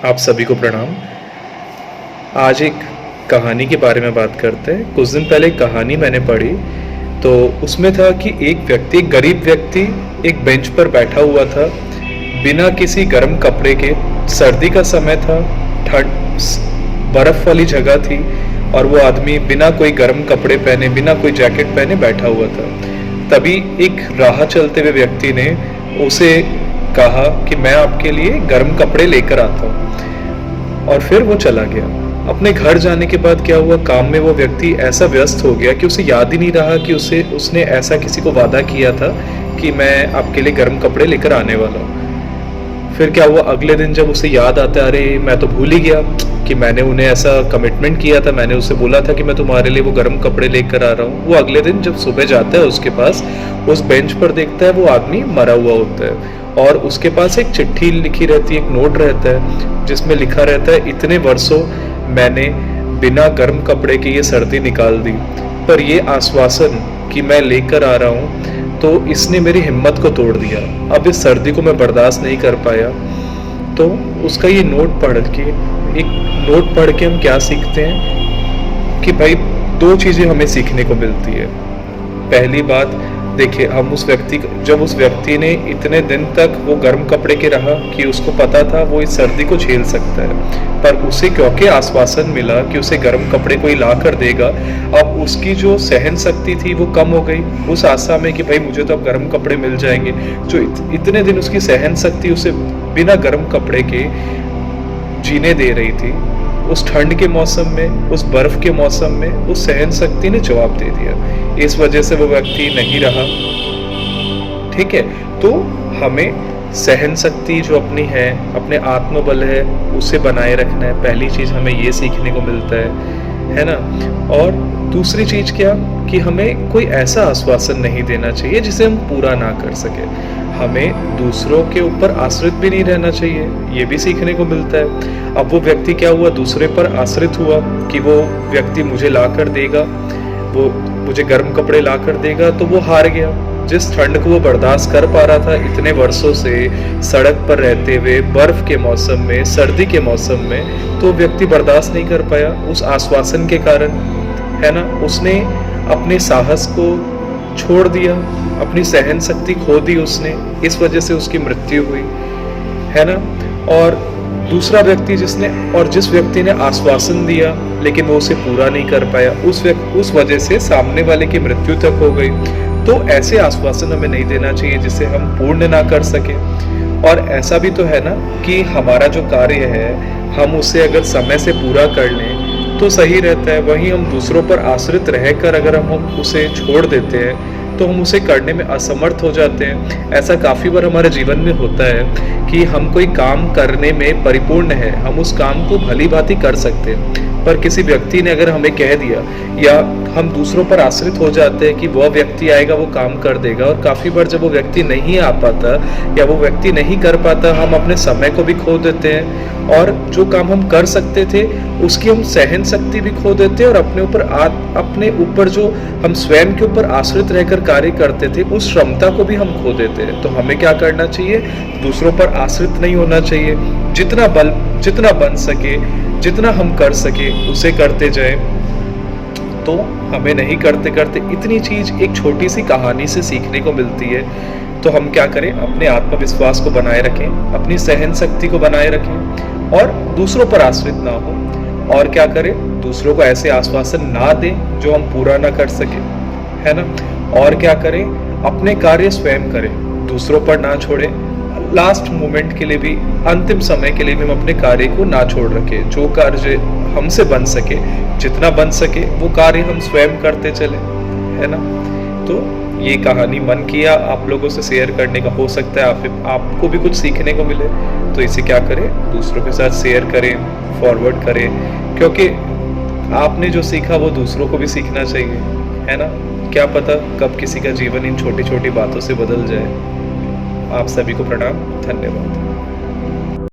आप सभी को प्रणाम। आज एक कहानी के बारे में बात करते हैं। कुछ दिन पहले एक कहानी मैंने पढ़ी, तो उसमें था कि एक गरीब व्यक्ति एक बेंच पर बैठा हुआ था, बिना किसी गर्म कपड़े के। सर्दी का समय था, ठंड बर्फ वाली जगह थी, और वो आदमी बिना कोई गर्म कपड़े पहने, बिना कोई जैकेट पहने बैठा हुआ था। तभी एक राह चलते हुए व्यक्ति ने उसे कहा कि मैं आपके लिए गर्म कपड़े लेकर आता हूँ, और फिर वो चला गया। अपने घर जाने के बाद क्या हुआ, काम में वो व्यक्ति ऐसा व्यस्त हो गया कि उसे याद ही नहीं रहा कि उसने ऐसा किसी को वादा किया था कि मैं आपके लिए गर्म कपड़े लेकर आने वाला हूँ। फिर क्या हुआ, अगले दिन जब उसे याद आता है, अरे मैं तो भूल ही गया कि मैंने उन्हें ऐसा कमिटमेंट किया था, मैंने उसे बोला था कि मैं तुम्हारे लिए वो गर्म कपड़े लेकर आ रहा हूँ। वो अगले दिन जब सुबह जाता है उसके पास, उस बेंच पर देखता है वो आदमी मरा हुआ होता है, और उसके पास एक चिट्ठी लिखी रहती है, एक नोट रहता है जिसमें लिखा रहता है, इतने वर्षों मैंने बिना गर्म कपड़े के ये सर्दी निकाल दी, पर ये आश्वासन कि मैं लेकर आ रहा हूँ तो इसने मेरी हिम्मत को तोड़ दिया। अब इस सर्दी को मैं बर्दाश्त नहीं कर पाया। तो उसका ये नोट पढ़ के हम क्या सीखते हैं कि भाई दो चीज़ें हमें सीखने को मिलती है। पहली बात, देखिए, जब उस व्यक्ति ने इतने दिन तक वो गर्म कपड़े के रहा कि उसको पता था वो इस सर्दी को झेल सकता है, पर उसे क्योंकि आश्वासन मिला कि उसे गर्म कपड़े कोई ला कर देगा, अब उसकी जो सहन शक्ति थी वो कम हो गई, उस आशा में कि भाई मुझे तो अब गर्म कपड़े मिल जाएंगे। जो इतने दिन उसकी सहन शक्ति उसे बिना गर्म कपड़े के जीने दे रही थी, उस ठंड के मौसम में, उस बर्फ के मौसम में, उस सहन शक्ति ने जवाब दे दिया। इस वजह से वो व्यक्ति नहीं रहा। ठीक है, तो हमें सहन शक्ति जो अपनी है, अपने आत्मबल है, उसे बनाए रखना है। पहली चीज हमें ये सीखने को मिलता है ना। और दूसरी चीज क्या, कि हमें कोई ऐसा आश्वासन नहीं देना चाहिए जिसे हम पूरा ना कर सके। हमें दूसरों के ऊपर आश्रित भी नहीं रहना चाहिए, ये भी सीखने को मिलता है। अब वो व्यक्ति क्या हुआ, दूसरे पर आश्रित हुआ कि वो व्यक्ति मुझे ला कर देगा, वो मुझे गर्म कपड़े ला कर देगा, तो वो हार गया। जिस ठंड को वो बर्दाश्त कर पा रहा था इतने वर्षों से, सड़क पर रहते हुए, बर्फ के मौसम में, सर्दी के मौसम में, तो व्यक्ति बर्दाश्त नहीं कर पाया उस आश्वासन के कारण, है ना। उसने अपने साहस को छोड़ दिया, अपनी सहन शक्ति खो दी उसने, इस वजह से उसकी मृत्यु हुई, है ना। और दूसरा व्यक्ति जिस व्यक्ति ने आश्वासन दिया लेकिन वो उसे पूरा नहीं कर पाया, उस वजह से सामने वाले की मृत्यु तक हो गई। तो ऐसे आश्वासन हमें नहीं देना चाहिए जिसे हम पूर्ण ना कर सके। और ऐसा भी तो है ना कि हमारा जो कार्य है, हम उसे अगर समय से पूरा कर लें तो सही रहता है। वहीं हम दूसरों पर आश्रित रहकर अगर हम उसे छोड़ देते हैं तो हम उसे करने में असमर्थ हो जाते हैं। ऐसा काफ़ी बार हमारे जीवन में होता है कि हम कोई काम करने में परिपूर्ण है, हम उस काम को भली भांति कर सकते हैं, पर किसी व्यक्ति ने अगर हमें कह दिया, या हम दूसरों पर आश्रित हो जाते हैं कि वह व्यक्ति आएगा वो काम कर देगा, और काफ़ी बार जब वो व्यक्ति नहीं आ पाता या वो व्यक्ति नहीं कर पाता, हम अपने समय को भी खो देते हैं, और जो काम हम कर सकते थे उसकी हम सहन शक्ति भी खो देते हैं, और अपने ऊपर जो हम स्वयं के ऊपर आश्रित रहकर कार्य करते थे उस क्षमता को भी हम खो देते हैं। तो हमें क्या करना चाहिए, दूसरों पर आश्रित नहीं होना चाहिए। जितना बन सके, जितना हम कर सके उसे करते जाए। तो हमें नहीं करते करते इतनी चीज एक छोटी सी कहानी से सीखने को मिलती है। तो हम क्या करें, अपने आत्मविश्वास को बनाए रखें, अपनी सहन शक्ति को बनाए रखें, और दूसरों पर आश्रित ना हो। और क्या करें, दूसरों को ऐसे आश्वासन ना दें जो हम पूरा ना कर सके, है ना। और क्या करें, अपने कार्य स्वयं करें, दूसरों पर ना छोड़ें। लास्ट मोमेंट के लिए भी, अंतिम समय के लिए भी हम अपने कार्य को ना छोड़ रखें। जो कार्य हमसे बन सके, जितना बन सके वो कार्य हम स्वयं करते चले, है ना। तो ये कहानी मन किया आप लोगों से शेयर करने का, हो सकता है आपको भी कुछ सीखने को मिले। तो इसे क्या करें, दूसरों के साथ शेयर करें, फॉरवर्ड करें, क्योंकि आपने जो सीखा वो दूसरों को भी सीखना चाहिए, है ना। क्या पता कब किसी का जीवन इन छोटी छोटी बातों से बदल जाए। आप सभी को प्रणाम, धन्यवाद।